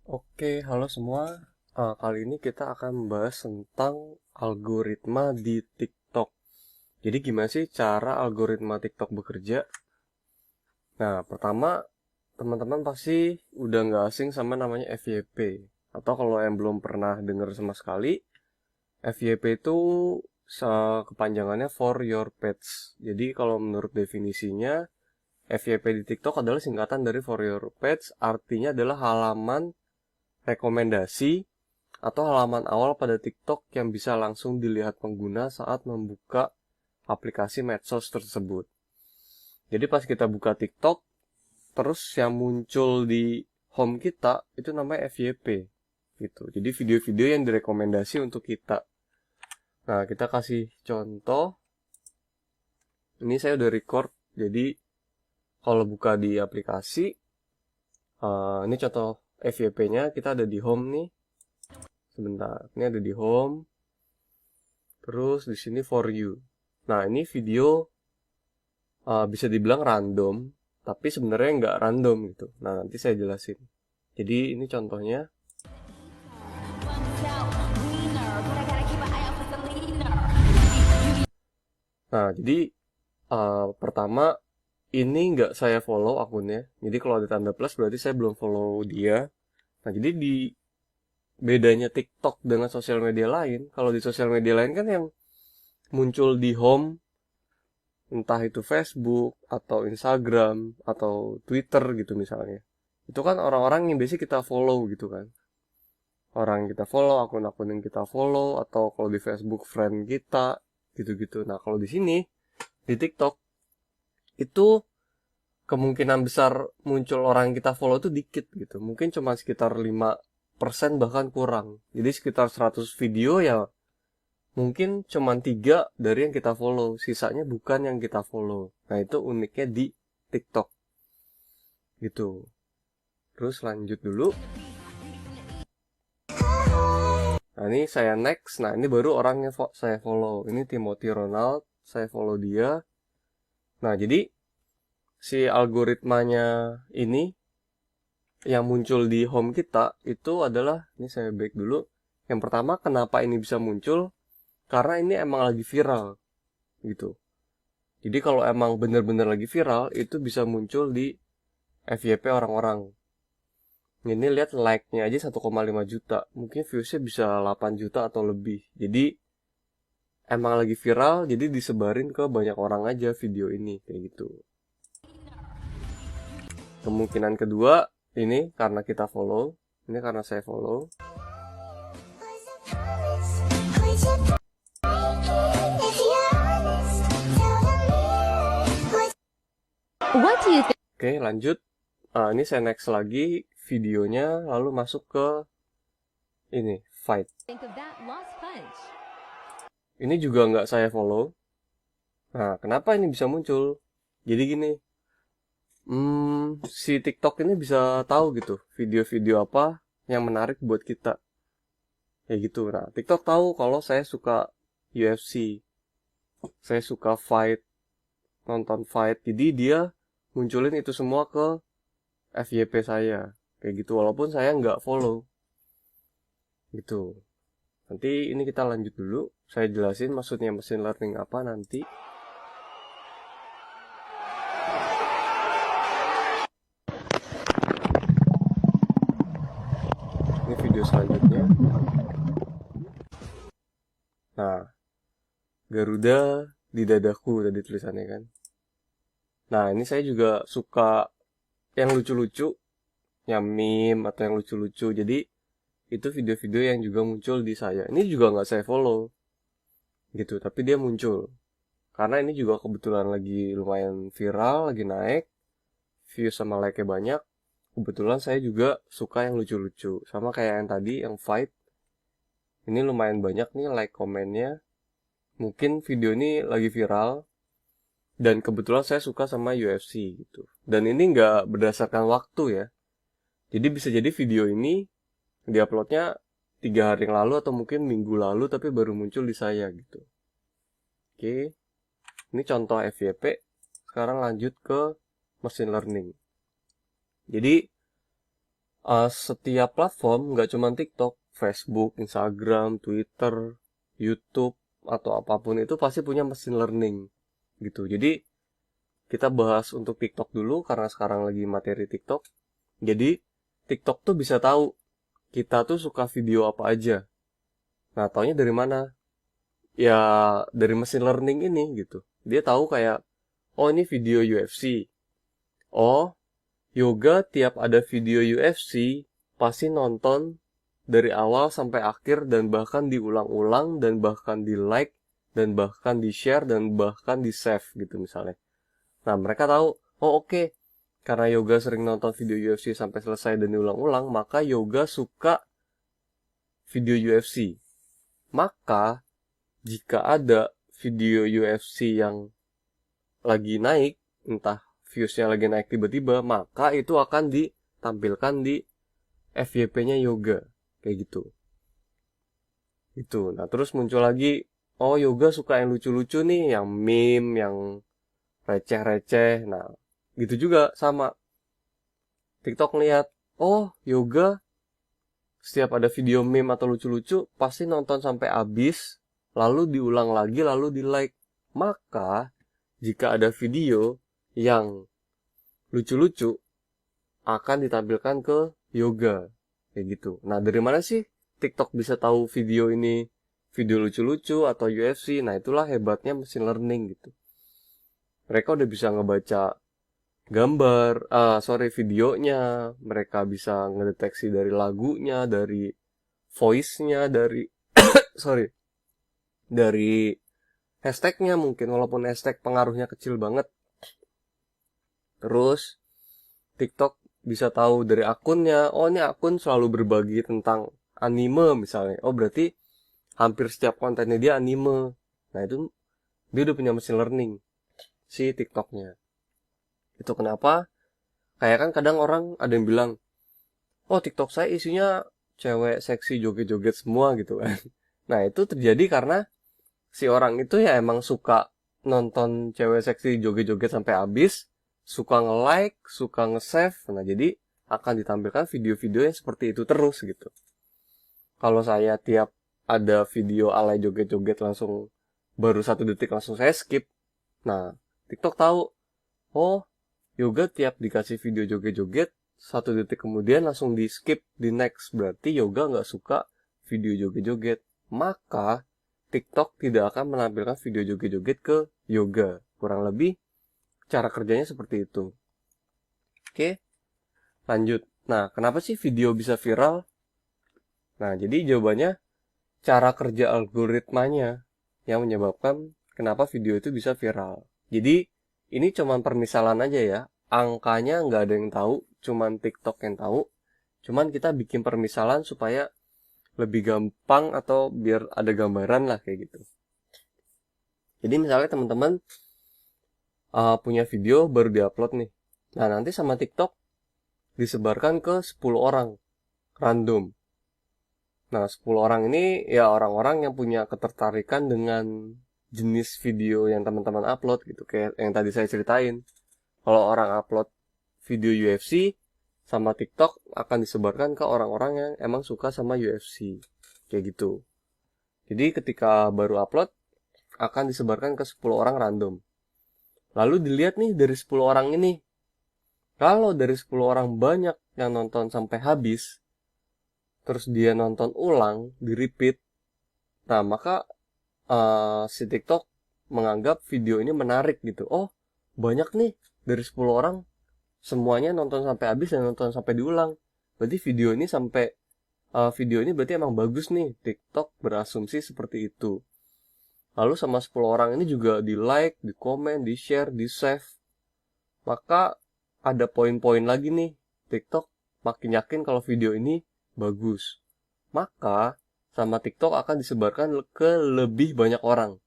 Oke, halo semua. Kali ini kita akan membahas tentang algoritma di TikTok. Jadi gimana sih cara algoritma TikTok bekerja? Nah, pertama, teman-teman pasti udah nggak asing sama namanya FYP. Atau kalau yang belum pernah dengar sama sekali, FYP itu kepanjangannya For Your Page. Jadi kalau menurut definisinya, FYP di TikTok adalah singkatan dari For Your Page, artinya adalah halaman rekomendasi atau halaman awal pada TikTok yang bisa langsung dilihat pengguna saat membuka aplikasi medsos tersebut. Jadi pas kita buka TikTok, terus yang muncul di home kita itu namanya FYP gitu. Jadi video-video yang direkomendasi untuk kita. Nah, kita kasih contoh. Ini saya udah record. Jadi kalau buka di aplikasi, ini contoh FYP-nya, kita ada di home nih. Sebentar, ini ada di home. Terus di sini for you. Nah, ini video bisa dibilang random, tapi sebenarnya nggak random gitu. Nah, nanti saya jelasin. Jadi ini contohnya. Nah, jadi pertama ini nggak saya follow akunnya. Jadi kalau ada tanda plus berarti saya belum follow dia. Nah, jadi di bedanya TikTok dengan sosial media lain, kalau di sosial media lain kan yang muncul di home entah itu Facebook atau Instagram atau Twitter gitu misalnya. Itu kan orang-orang yang biasa kita follow gitu kan. Orang yang kita follow, akun-akun yang kita follow, atau kalau di Facebook friend kita, gitu-gitu. Nah, kalau di sini, di TikTok, itu kemungkinan besar muncul orang yang kita follow itu dikit gitu. Mungkin cuma sekitar 5% bahkan kurang. Jadi sekitar 100 video ya mungkin cuma 3 dari yang kita follow. Sisanya bukan yang kita follow. Nah, itu uniknya di TikTok. Gitu. Terus lanjut dulu. Nah, ini saya next. Nah, ini baru orang yang saya follow. Ini Timothy Ronald. Saya follow dia. Nah, jadi si algoritmanya ini yang muncul di home kita itu adalah, ini saya back dulu. Yang pertama, kenapa ini bisa muncul? Karena ini emang lagi viral gitu. Jadi kalau emang bener-bener lagi viral, itu bisa muncul di FYP orang-orang. Ini lihat like-nya aja 1,5 juta. Mungkin views-nya bisa 8 juta atau lebih. Jadi emang lagi viral, jadi disebarin ke banyak orang aja video ini kayak gitu. Kemungkinan kedua, ini karena kita follow. Ini karena saya follow. What do you think? Oke, lanjut. Ini saya next lagi videonya, lalu masuk ke ini, fight. Of that lost punch? Ini juga nggak saya follow. Nah, kenapa ini bisa muncul? Jadi gini, si TikTok ini bisa tahu gitu, video-video apa yang menarik buat kita. Kayak gitu. Nah, TikTok tahu kalau saya suka UFC. Saya suka fight, nonton fight. Jadi dia munculin itu semua ke FYP saya. Kayak gitu, walaupun saya nggak follow. Gitu. Nanti ini kita lanjut dulu. Saya jelasin maksudnya machine learning apa nanti. Ini video selanjutnya. Nah, Garuda di dadaku tadi tulisannya kan. Nah, ini saya juga suka yang lucu-lucu, yang meme atau yang lucu-lucu. Jadi itu video-video yang juga muncul di saya. Ini juga nggak saya follow, gitu. Tapi dia muncul. Karena ini juga kebetulan lagi lumayan viral, lagi naik. View sama like-nya banyak. Kebetulan saya juga suka yang lucu-lucu. Sama kayak yang tadi, yang fight. Ini lumayan banyak nih like komennya. Mungkin video ini lagi viral. Dan kebetulan saya suka sama UFC gitu. Dan ini nggak berdasarkan waktu ya. Jadi bisa jadi video ini diuploadnya 3 hari yang lalu atau mungkin minggu lalu tapi baru muncul di saya gitu. Oke, ini contoh FYP. Sekarang lanjut ke machine learning. Jadi Setiap platform, nggak cuma TikTok, Facebook, Instagram, Twitter, YouTube, atau apapun itu pasti punya machine learning gitu. Jadi kita bahas untuk TikTok dulu karena sekarang lagi materi TikTok. Jadi TikTok tuh bisa tahu kita tuh suka video apa aja. Nah, taunya dari mana? Ya dari machine learning ini gitu. Dia tahu kayak, oh ini video UFC. Oh, yoga tiap ada video UFC pasti nonton dari awal sampai akhir dan bahkan diulang-ulang dan bahkan di like dan bahkan di share dan bahkan di save gitu misalnya. Nah, mereka tahu, oh oke, karena yoga sering nonton video UFC sampai selesai dan diulang-ulang, maka yoga suka video UFC. Maka jika ada video UFC yang lagi naik, entah viewsnya lagi naik tiba-tiba, maka itu akan ditampilkan di FYP-nya yoga. Kayak gitu. Itu. Nah, terus muncul lagi, oh yoga suka yang lucu-lucu nih, yang meme, yang receh-receh. Nah, gitu juga sama. TikTok lihat, oh yoga setiap ada video meme atau lucu-lucu, pasti nonton sampai habis, lalu diulang lagi, lalu di like. Maka, jika ada video yang lucu-lucu, akan ditampilkan ke yoga. Kayak gitu. Nah, dari mana sih TikTok bisa tahu video ini video lucu-lucu atau UFC? Nah, itulah hebatnya machine learning gitu. Mereka udah bisa ngebaca gambar, videonya. Mereka bisa ngedeteksi dari lagunya, dari voice-nya, sorry, dari hashtagnya mungkin, walaupun hashtag pengaruhnya kecil banget. Terus, TikTok bisa tahu dari akunnya, oh ini akun selalu berbagi tentang anime misalnya. Oh berarti hampir setiap kontennya dia anime. Nah itu dia udah punya machine learning si TikToknya. Itu kenapa? Kayak kan kadang orang ada yang bilang, oh TikTok saya isinya cewek seksi joget-joget semua gitu kan. Nah itu terjadi karena si orang itu ya emang suka nonton cewek seksi joget-joget sampai habis, suka nge-like, suka nge-save. Nah, jadi akan ditampilkan video-video yang seperti itu terus gitu. Kalau saya tiap ada video alay joget-joget langsung baru 1 detik langsung saya skip. Nah, TikTok tahu, oh yoga tiap dikasih video joget-joget 1 detik kemudian langsung di skip di next. Berarti yoga nggak suka video joget-joget. Maka TikTok tidak akan menampilkan video joget-joget ke yoga. Kurang lebih cara kerjanya seperti itu. Oke, lanjut. Nah, kenapa sih video bisa viral? Nah, jadi jawabannya cara kerja algoritmanya yang menyebabkan kenapa video itu bisa viral. Jadi, ini cuma permisalan aja ya. Angkanya nggak ada yang tahu, cuman TikTok yang tahu. Cuman kita bikin permisalan supaya lebih gampang atau biar ada gambaran lah kayak gitu. Jadi misalnya teman-teman punya video baru diupload nih. Nah, nanti sama TikTok disebarkan ke 10 orang random. Nah, 10 orang ini ya orang-orang yang punya ketertarikan dengan jenis video yang teman-teman upload gitu. Kayak yang tadi saya ceritain. Kalau orang upload video UFC sama TikTok akan disebarkan ke orang-orang yang emang suka sama UFC. Kayak gitu. Jadi ketika baru upload akan disebarkan ke 10 orang random. Lalu dilihat nih dari 10 orang ini. Kalau dari 10 orang banyak yang nonton sampai habis, terus dia nonton ulang, di-repeat, nah maka si TikTok menganggap video ini menarik gitu. Oh, banyak nih dari 10 orang, semuanya nonton sampai habis dan nonton sampai diulang. Berarti video ini berarti emang bagus nih. TikTok berasumsi seperti itu. Lalu sama 10 orang ini juga di-like, di-komen, di-share, di-save. Maka ada poin-poin lagi nih. TikTok makin yakin kalau video ini bagus. Maka sama TikTok akan disebarkan ke lebih banyak orang.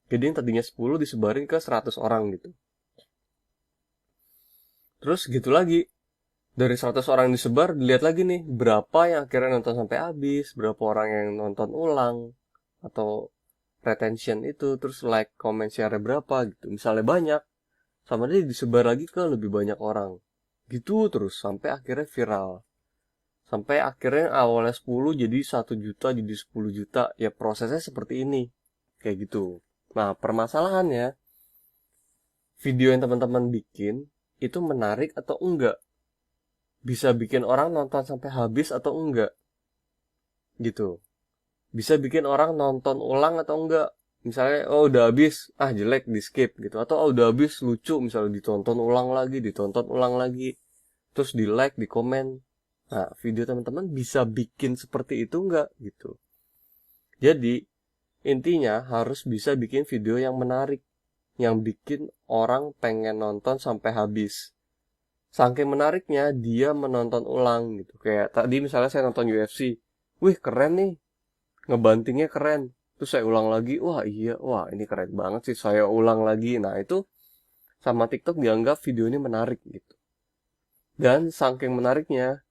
Jadi yang tadinya 10 disebarin ke 100 orang gitu. Terus gitu lagi. Dari 100 orang disebar, dilihat lagi nih. Berapa yang akhirnya nonton sampai habis. Berapa orang yang nonton ulang. Atau retention itu. Terus like, comment, share berapa gitu. Misalnya banyak. Sama dia disebar lagi ke lebih banyak orang. Gitu terus sampai akhirnya viral. Sampai akhirnya awalnya 10 jadi 1 juta, jadi 10 juta. Ya prosesnya seperti ini. Kayak gitu. Nah, permasalahannya, video yang teman-teman bikin itu menarik atau enggak? Bisa bikin orang nonton sampai habis atau enggak? Gitu. Bisa bikin orang nonton ulang atau enggak? Misalnya, oh udah habis, ah jelek, di skip gitu. Atau oh, udah habis, lucu, misalnya ditonton ulang lagi, ditonton ulang lagi. Terus di like, di komen. Nah, video teman-teman bisa bikin seperti itu enggak gitu. Jadi, intinya harus bisa bikin video yang menarik. Yang bikin orang pengen nonton sampai habis. Saking menariknya, dia menonton ulang gitu. Kayak tadi misalnya saya nonton UFC. Wih, keren nih. Ngebantingnya keren. Terus saya ulang lagi, wah iya, wah ini keren banget sih, saya ulang lagi. Nah itu sama TikTok dianggap video ini menarik gitu. Dan saking menariknya,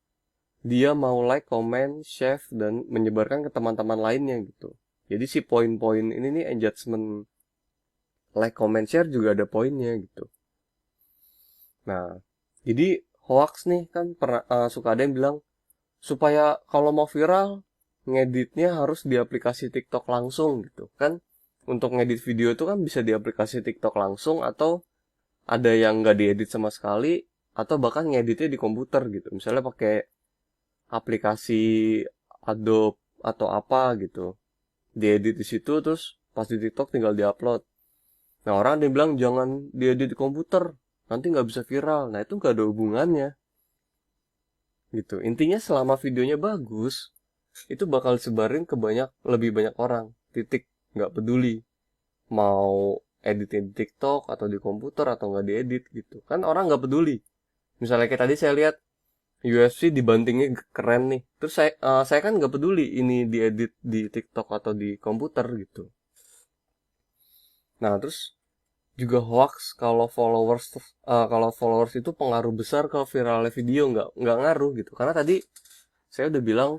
dia mau like, comment, share, dan menyebarkan ke teman-teman lainnya gitu. Jadi si poin-poin ini nih, engagement, like, comment, share juga ada poinnya gitu. Nah, jadi hoax nih kan suka ada yang bilang, supaya kalau mau viral, ngeditnya harus di aplikasi TikTok langsung gitu kan. Untuk ngedit video itu kan bisa di aplikasi TikTok langsung, atau ada yang nggak diedit sama sekali, atau bahkan ngeditnya di komputer gitu. Misalnya pakai aplikasi Adobe atau apa gitu. Diedit di situ, terus pas di TikTok tinggal diupload. Nah, orang ada yang bilang jangan diedit di komputer, nanti nggak bisa viral. Nah, itu nggak ada hubungannya. Gitu. Intinya selama videonya bagus, itu bakal disebarin ke lebih banyak orang. Titik. Nggak peduli. Mau editin di TikTok atau di komputer atau nggak diedit gitu. Kan orang nggak peduli. Misalnya kayak tadi saya lihat UFC dibantingnya keren nih. Terus saya kan nggak peduli ini diedit di TikTok atau di komputer gitu. Nah, terus juga hoax kalau followers itu pengaruh besar ke viralnya video, nggak ngaruh gitu. Karena tadi saya udah bilang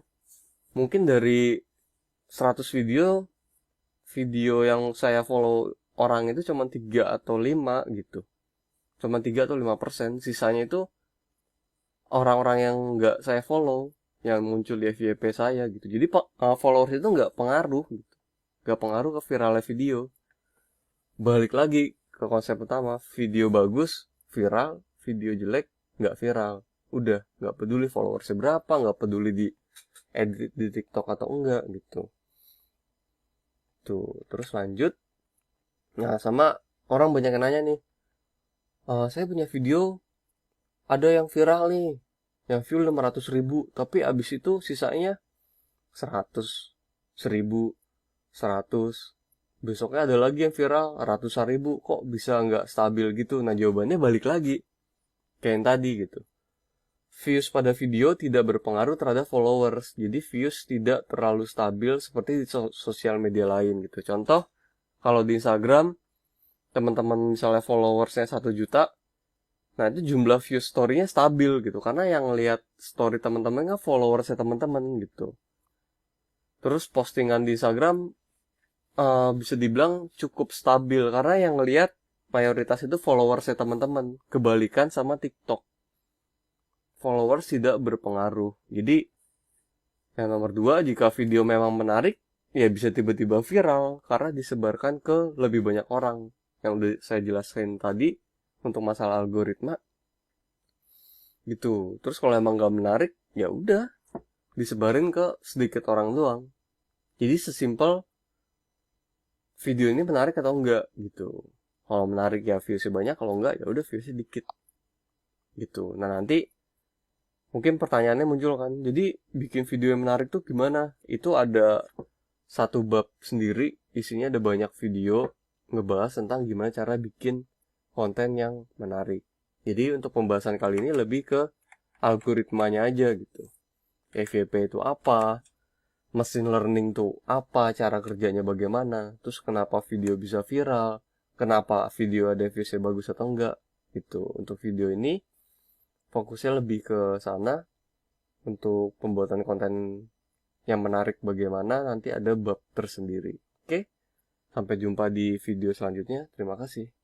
mungkin dari 100 video yang saya follow orang itu cuma 3 atau 5 gitu. Cuma 3 atau 5%. Sisanya itu orang-orang yang nggak saya follow, yang muncul di FYP saya gitu. Jadi followers itu nggak pengaruh gitu. Nggak pengaruh ke viralnya video. Balik lagi ke konsep utama, video bagus viral, video jelek nggak viral. Udah, nggak peduli followersnya berapa, nggak peduli di edit di TikTok atau enggak gitu. Tuh, terus lanjut. Nah, sama orang banyak yang nanya nih, saya punya video ada yang viral nih, yang view 500.000, tapi abis itu sisanya 100, 1000, 100. Besoknya ada lagi yang viral ratusan ribu, kok bisa nggak stabil gitu? Nah, jawabannya balik lagi kayak yang tadi gitu. Views pada video tidak berpengaruh terhadap followers. Jadi views tidak terlalu stabil seperti di sosial media lain gitu. Contoh, kalau di Instagram, teman-teman misalnya followersnya 1 juta, nah itu jumlah view story-nya stabil gitu. Karena yang lihat story teman-teman kan followersnya teman-teman gitu. Terus postingan di Instagram bisa dibilang cukup stabil karena yang lihat mayoritas itu followersnya teman-teman. Kebalikan sama TikTok, followers tidak berpengaruh. Jadi yang nomor 2, jika video memang menarik, ya bisa tiba-tiba viral karena disebarkan ke lebih banyak orang. Yang udah saya jelaskan tadi untuk masalah algoritma gitu. Terus kalau emang gak menarik, ya udah disebarin ke sedikit orang doang. Jadi sesimpel video ini menarik atau enggak gitu. Kalau menarik ya viewsnya banyak, kalau enggak ya udah viewsnya dikit gitu. Nah, nanti mungkin pertanyaannya muncul kan, jadi bikin video yang menarik tuh gimana? Itu ada satu bab sendiri, isinya ada banyak video ngebahas tentang gimana cara bikin konten yang menarik. Jadi untuk pembahasan kali ini lebih ke algoritmanya aja gitu. FYP itu apa, machine learning tuh apa, cara kerjanya bagaimana, terus kenapa video bisa viral, kenapa video ada viewsnya bagus atau enggak gitu. Untuk video ini fokusnya lebih ke sana. Untuk pembuatan konten yang menarik bagaimana, nanti ada bab tersendiri. Oke, sampai jumpa di video selanjutnya. Terima kasih.